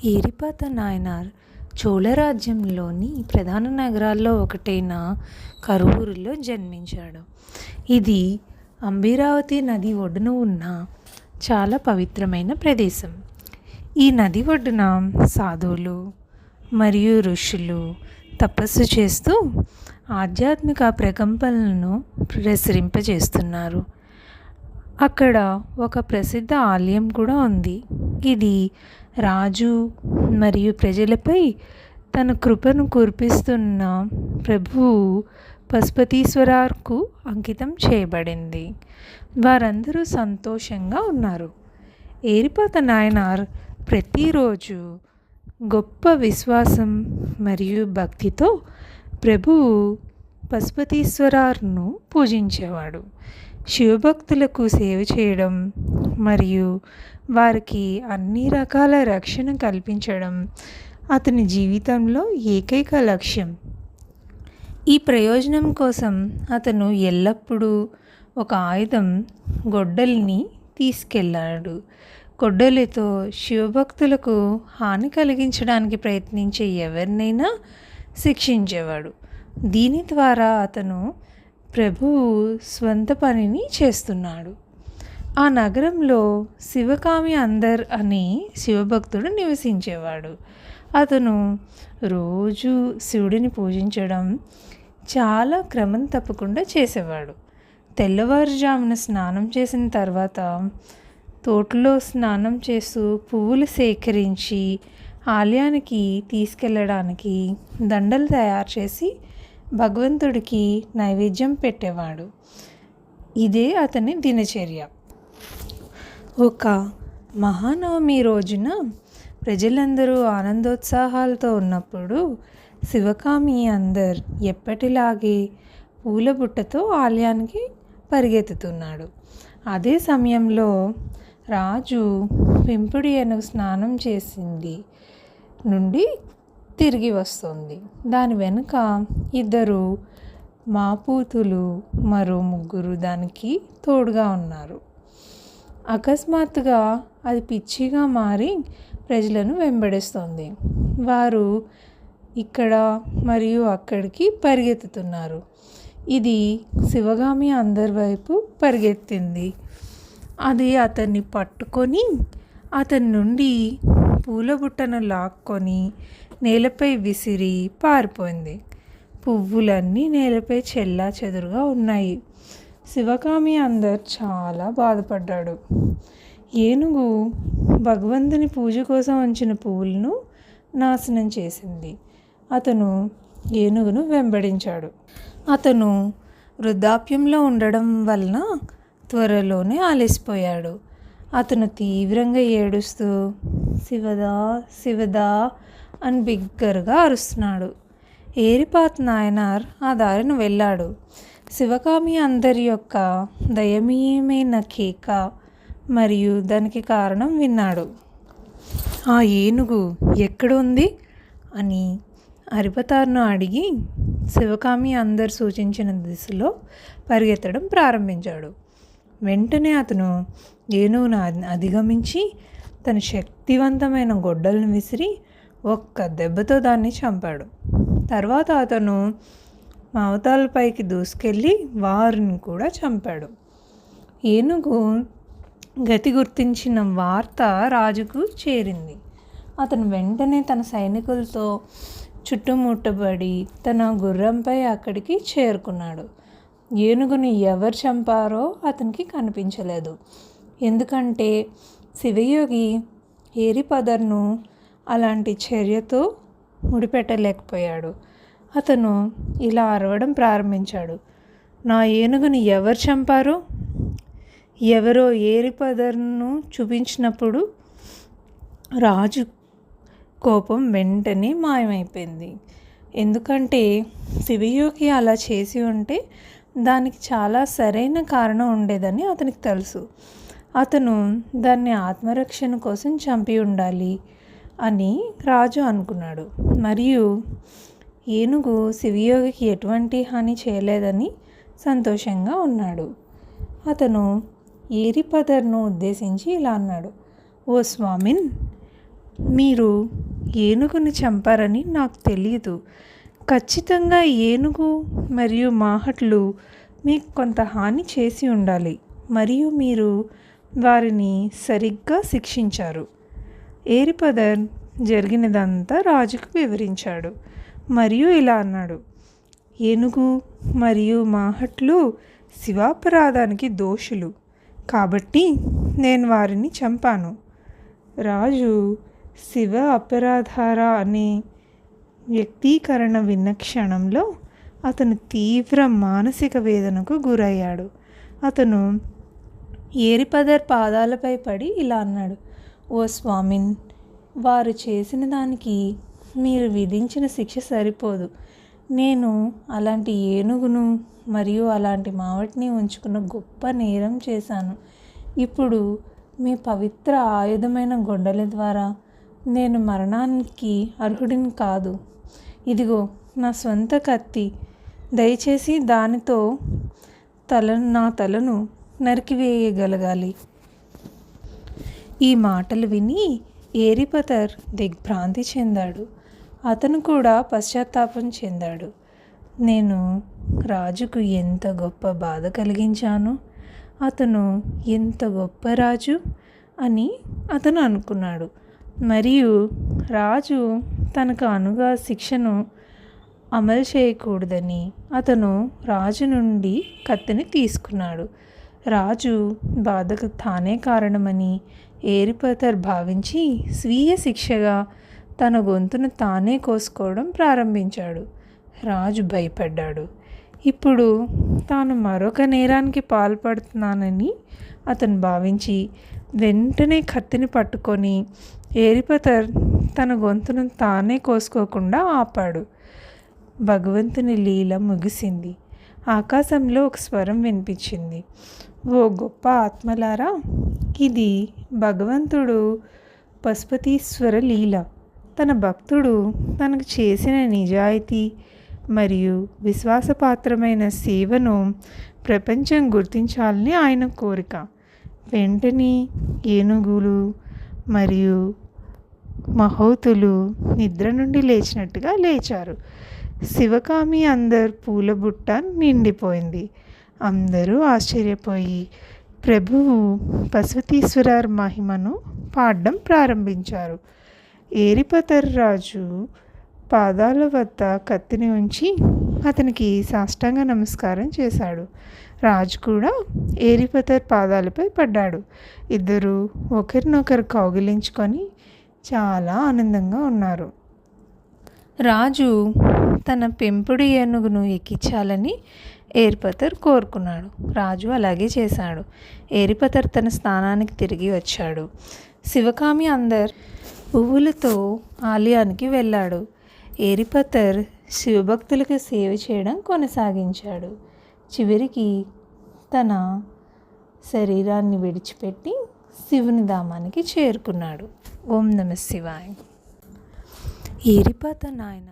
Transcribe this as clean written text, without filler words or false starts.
ఏరిపాత నాయనార్ చోళరాజ్యంలోని ప్రధాన నగరాల్లో ఒకటైన కరువూరులో జన్మించాడు. ఇది అంబిరావతి నది ఒడ్డున ఉన్న చాలా పవిత్రమైన ప్రదేశం. ఈ నది ఒడ్డున సాధువులు మరియు ఋషులు తపస్సు చేస్తూ ఆధ్యాత్మిక ప్రకంపనలను ప్రసరింపజేస్తున్నారు. అక్కడ ఒక ప్రసిద్ధ ఆలయం కూడా ఉంది. ఇది రాజు మరియు ప్రజలపై తన కృపను కురిపిస్తున్న ప్రభువు పశుపతీశ్వరర్కు అంకితం చేయబడింది. వారందరూ సంతోషంగా ఉన్నారు. ఏరిపాత నాయనార్ ప్రతిరోజు గొప్ప విశ్వాసం మరియు భక్తితో ప్రభువు పశుపతీశ్వరర్ను పూజించేవాడు. శివభక్తులకు సేవ చేయడం మరియు వారికి అన్ని రకాల రక్షణ కల్పించడం అతని జీవితంలో ఏకైక లక్ష్యం. ఈ ప్రయోజనం కోసం అతను ఎల్లప్పుడూ ఒక ఆయుధం గొడ్డలిని తీసుకెళ్ళాడు. గొడ్డలితో శివభక్తులకు హాని కలిగించడానికి ప్రయత్నించే ఎవరినైనా శిక్షించేవాడు. దీని ద్వారా అతను ప్రభువు స్వంత పనిని చేస్తున్నాడు. ఆ నగరంలో శివకామి అందర్ అనే శివభక్తుడు నివసించేవాడు. అతను రోజు శివుడిని పూజించడం చాలా క్రమం తప్పకుండా చేసేవాడు. తెల్లవారుజామున స్నానం చేసిన తర్వాత తోటలో స్నానం చేస్తూ పువ్వులు సేకరించి ఆలయానికి తీసుకెళ్ళడానికి దండలు తయారు చేసి భగవంతుడికి నైవేద్యం పెట్టేవాడు. ఇదే అతని దినచర్య. ఒక మహానవమి రోజున ప్రజలందరూ ఆనందోత్సాహాలతో ఉన్నప్పుడు శివకామి అందర్ ఎప్పటిలాగే పూల బుట్టతో ఆలయానికి పరిగెత్తుతున్నాడు. అదే సమయంలో రాజు పెంపుడి ఏనుగు స్నానం చేసింది నుండి తిరిగి వస్తుంది. దాని వెనుక ఇద్దరు మాపూతులు మరో ముగ్గురు దానికి తోడుగా ఉన్నారు. అకస్మాత్తుగా అది పిచ్చిగా మారి ప్రజలను వెంబడిస్తుంది. వారు ఇక్కడ మరియు అక్కడికి పరిగెత్తుతున్నారు. ఇది శివగామి అందరి వైపు పరిగెత్తింది. అది అతన్ని పట్టుకొని అతని నుండి పూల బుట్టను లాక్కొని నేలపై విసిరి పారిపోయింది. పువ్వులన్నీ నేలపై చెల్లా చెదురుగా ఉన్నాయి. శివకామి అందర్ చాలా బాధపడ్డాడు. ఏనుగు భగవంతుని పూజ కోసం ఉంచిన పువ్వులను నాశనం చేసింది. అతను ఏనుగును వెంబడించాడు. అతను వృద్ధాప్యంలో ఉండడం వలన త్వరలోనే ఆలసిపోయాడు. అతను తీవ్రంగా ఏడుస్తూ శివదా శివదా అని బిగ్గరగా అరుస్తున్నాడు. ఏరిపాత నాయనార్ ఆ దారిని వెళ్ళాడు. శివకామి అందరి యొక్క దయనీయమైన కేక మరియు దానికి కారణం విన్నాడు. ఆ ఏనుగు ఎక్కడ ఉంది అని అరిపతార్ను అడిగి శివకామి అందరు సూచించిన దిశలో పరిగెత్తడం ప్రారంభించాడు. వెంటనే అతను ఏనుగును అధిగమించి తన శక్తివంతమైన గొడ్డలను విసిరి ఒక్క దెబ్బతో దాన్ని చంపాడు. తర్వాత అతను అవతాలపైకి దూసుకెళ్ళి వారిని కూడా చంపాడు. ఏనుగు గతి గుర్తించిన వార్త రాజుకు చేరింది. అతను వెంటనే తన సైనికులతో చుట్టుముట్టబడి తన గుర్రంపై అక్కడికి చేరుకున్నాడు. ఏనుగుని ఎవరు చంపారో అతనికి కనిపించలేదు. ఎందుకంటే శివయోగి ఏరిపదర్ను అలాంటి చర్యతో ముడిపెట్టలేకపోయాడు. అతను ఇలా అరవడం ప్రారంభించాడు. నా ఏనుగుని ఎవరు చంపారో? ఎవరో ఏరిపదర్ను చూపించినప్పుడు రాజు కోపం వెంటనే మాయమైపోయింది. ఎందుకంటే శివయోగి అలా చేసి ఉంటే దానికి చాలా సరైన కారణం ఉండేదని అతనికి తెలుసు. అతను దాన్ని ఆత్మరక్షణ కోసం చంపి ఉండాలి అని రాజు అనుకున్నాడు. మరియు ఏనుగు శివయోగికి ఎటువంటి హాని చేయలేదని సంతోషంగా ఉన్నాడు. అతను ఏరిపదర్ను ఉద్దేశించి ఇలా అన్నాడు. ఓ స్వామిన్, మీరు ఏనుగుని చంపారని నాకు తెలియదు. ఖచ్చితంగా ఏనుగు మరియు మాహట్లు మీకు కొంత హాని చేసి ఉండాలి మరియు మీరు వారిని సరిగ్గా శిక్షించారు. ఏరిపదర్ జరిగినదంతా రాజుకు వివరించాడు మరియు ఇలా అన్నాడు: ఏనుగు మరియు మాహట్లు శివాపరాధానికి దోషులు కాబట్టి నేను వారిని చంపాను. రాజు శివ అపరాధార అనే వ్యక్తీకరణ విన్న క్షణంలో అతను తీవ్ర మానసిక వేదనకు గురయ్యాడు. అతను ఏరిపదర్ పాదాలపై పడి ఇలా అన్నాడు: ఓ స్వామిన్, వారు చేసిన దానికి మీరు విధించిన శిక్ష సరిపోదు. నేను అలాంటి ఏనుగును మరియు అలాంటి మావటిని ఉంచుకున్న గొప్ప నేరం చేశాను. ఇప్పుడు మీ పవిత్ర ఆయుధమైన గొడ్డలి ద్వారా నేను మరణానికి అర్హుడిని కాదు. ఇదిగో నా సొంత కత్తి, దయచేసి దానితో నా తలను నరికివేయగలగాలి. ఈ మాటలు విని ఏరిపదర్ దిగ్భ్రాంతి చెందాడు. అతను కూడా పశ్చాత్తాపం చెందాడు. నేను రాజుకు ఎంత గొప్ప బాధ కలిగించాను, అతను ఎంత గొప్ప రాజు అని అతను అనుకున్నాడు. మరియు రాజు తనకు అనుగా శిక్షను అమలు చేయకూడదని అతను రాజు నుండి కత్తిని తీసుకున్నాడు. రాజు బాధకు తానే కారణమని ఏరిపదర్ భావించి స్వీయ శిక్షగా తన గొంతును తానే కోసుకోవడం ప్రారంభించాడు. రాజు భయపడ్డాడు. ఇప్పుడు తాను మరొక నేరానికి పాల్పడుతున్నానని అతను భావించి వెంటనే కత్తిని పట్టుకొని ఏరిపదర్ తన గొంతును తానే కోసుకోకుండా ఆపాడు. భగవంతుని లీల ముగిసింది. ఆకాశంలో ఒక స్వరం వినిపించింది: ఓ గొప్ప ఆత్మలారా, ఇది భగవంతుడు పశుపతీశ్వర లీల. తన భక్తుడు తనకు చేసిన నిజాయితీ మరియు విశ్వాసపాత్రమైన సేవను ప్రపంచం గుర్తించాలని ఆయన కోరిక. వెంటనే ఏనుగులు మరియు మహౌతులు నిద్ర నుండి లేచినట్టుగా లేచారు. శివకామి అందర్ పూలబుట్ట నిండిపోయింది. అందరూ ఆశ్చర్యపోయి ప్రభువు పశుపతీశ్వరర్ మహిమను పాడడం ప్రారంభించారు. ఏరిపదర్ రాజు పాదాల వద్ద కత్తిని ఉంచి అతనికి సాష్టాంగ నమస్కారం చేశాడు. రాజు కూడా ఏరిపదర్ పాదాలపై పడ్డాడు. ఇద్దరు ఒకరినొకరు కౌగిలించుకొని చాలా ఆనందంగా ఉన్నారు. రాజు తన పెంపుడు ఏనుగును ఎక్కించాలని ఏరిపదర్ కోరుకున్నాడు. రాజు అలాగే చేశాడు. ఏరిపదర్ తన స్థానానికి తిరిగి వచ్చాడు. శివకామి అందర్ పువ్వులతో ఆలయానికి వెళ్ళాడు. ఏరిపదర్ శివభక్తులకు సేవ చేయడం కొనసాగించాడు. చివరికి తన శరీరాన్ని విడిచిపెట్టి శివుని ధామానికి చేరుకున్నాడు. ఓం నమః శివాయ. ఏరిపదర్ నాయన